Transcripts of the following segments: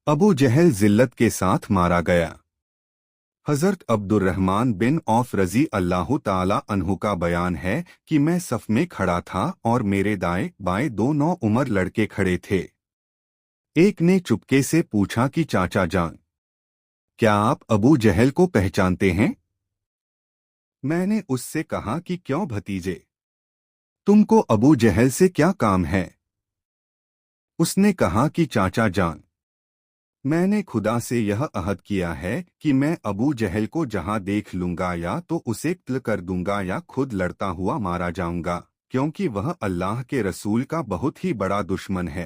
अबू जहल जिल्लत के साथ मारा गया। हज़रत अब्दुर्रहमान बिन औफ रज़ी अल्लाह ताला अन्हु का बयान है कि मैं सफ में खड़ा था और मेरे दाएं बाएं दो नौ उम्र लड़के खड़े थे। एक ने चुपके से पूछा कि चाचा जान, क्या आप अबू जहल को पहचानते हैं? मैंने उससे कहा कि क्यों भतीजे, तुमको अबू जहल से क्या काम है? उसने कहा कि चाचा जान, मैंने खुदा से यह अहद किया है कि मैं अबू जहल को जहां देख लूंगा या तो उसे कत्ल कर दूंगा या खुद लड़ता हुआ मारा जाऊंगा, क्योंकि वह अल्लाह के रसूल का बहुत ही बड़ा दुश्मन है।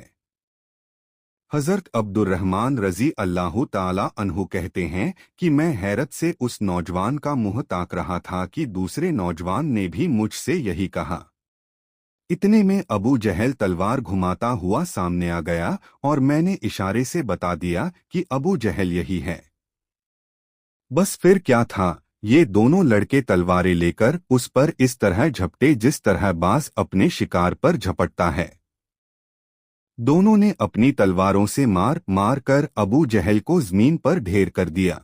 हज़रत अब्दुर्रहमान रज़ी अल्लाह ताला अन्हु कहते हैं कि मैं हैरत से उस नौजवान का मुंह ताक रहा था कि दूसरे नौजवान ने भी मुझसे यही कहा। इतने में अबू जहल तलवार घुमाता हुआ सामने आ गया और मैंने इशारे से बता दिया कि अबू जहल यही है। बस फिर क्या था, ये दोनों लड़के तलवारें लेकर उस पर इस तरह झपटे जिस तरह बाज अपने शिकार पर झपटता है। दोनों ने अपनी तलवारों से मार मार कर अबू जहल को जमीन पर ढेर कर दिया।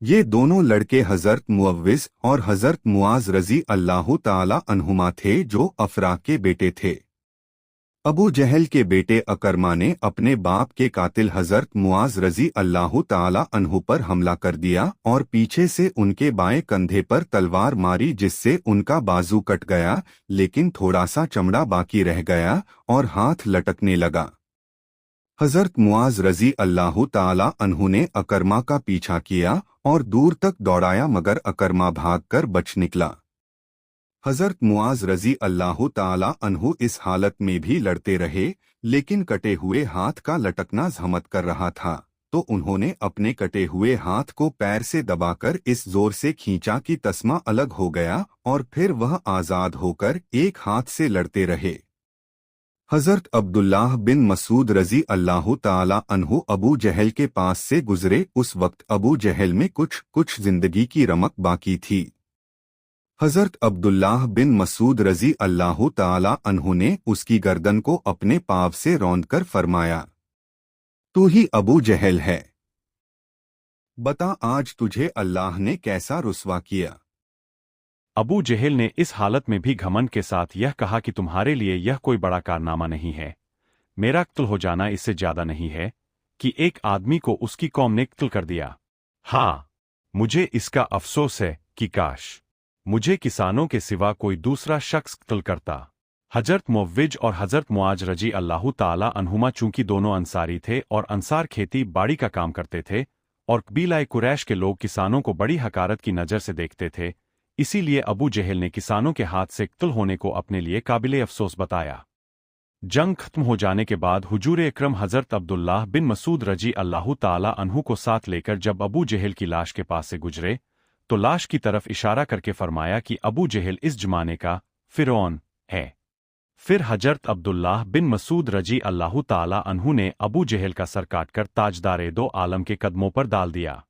ये दोनों लड़के हज़रत मुअव्विज़ और हज़रत मुआज रज़ी अल्लाह ताला अन्हुमा थे, जो अफरा के बेटे थे। अबू जहल के बेटे अकरमा ने अपने बाप के कातिल हज़रत मुआज रज़ी अल्लाह ताला अन्हु पर हमला कर दिया और पीछे से उनके बाएं कंधे पर तलवार मारी, जिससे उनका बाजू कट गया, लेकिन थोड़ा सा चमड़ा बाकी रह गया और हाथ लटकने लगा। हज़रत मुआज रज़ी अल्लाह ताला अन्हु ने अकरमा का पीछा किया और दूर तक दौड़ाया, मगर अकरमा भागकर बच निकला। हज़रत मुआज रज़ी अल्लाह ताला अन्हु इस हालत में भी लड़ते रहे, लेकिन कटे हुए हाथ का लटकना ज़हमत कर रहा था, तो उन्होंने अपने कटे हुए हाथ को पैर से दबाकर इस जोर से खींचा कि तस्मा अलग हो गया और फिर वह आज़ाद होकर एक हाथ से लड़ते रहे। हज़रत अब्दुल्लाह बिन मसूद रज़ी अल्लाह ताला अन्हु अबू जहल के पास से गुजरे। उस वक्त अबू जहल में कुछ जिंदगी की रमक बाकी थी। हज़रत अब्दुल्लाह बिन मसूद रज़ी अल्लाह ताला अन्हु ने उसकी गर्दन को अपने पाँव से रौंदकर फरमाया, तू ही अबू जहल है, बता आज तुझे अल्लाह ने कैसा रुस्वा किया। अबू जहल ने इस हालत में भी घमंड के साथ यह कहा कि तुम्हारे लिए यह कोई बड़ा कारनामा नहीं है, मेरा कत्ल हो जाना इससे ज्यादा नहीं है कि एक आदमी को उसकी कौम ने कत्ल कर दिया। हाँ, मुझे इसका अफसोस है कि काश मुझे किसानों के सिवा कोई दूसरा शख्स कत्ल करता। हज़रत मुअव्विज और हज़रत मुआज रज़ी अल्लाह ताला अन्हुमा चूंकि दोनों अंसारी थे और अंसार खेती बाड़ी का काम करते थे और कबीला कुरैश के लोग किसानों को बड़ी हकारत की नज़र से देखते थे, इसीलिए अबू जहल ने किसानों के हाथ से कत्ल होने को अपने लिए काबिले अफसोस बताया। जंग खत्म हो जाने के बाद हुजूर अकरम हज़रत अब्दुल्लाह बिन मसूद रज़ी अल्लाह ताला अन्हु को साथ लेकर जब अबू जहल की लाश के पास से गुजरे तो लाश की तरफ इशारा करके फरमाया कि अबू जहल इस जमाने का फ़िरौन है। फिर हज़रत अब्दुल्लाह बिन मसूद रज़ी अल्लाह ताला अन्हु ने अबू जहल का सर काटकर ताजदार दो आलम के कदमों पर डाल दिया।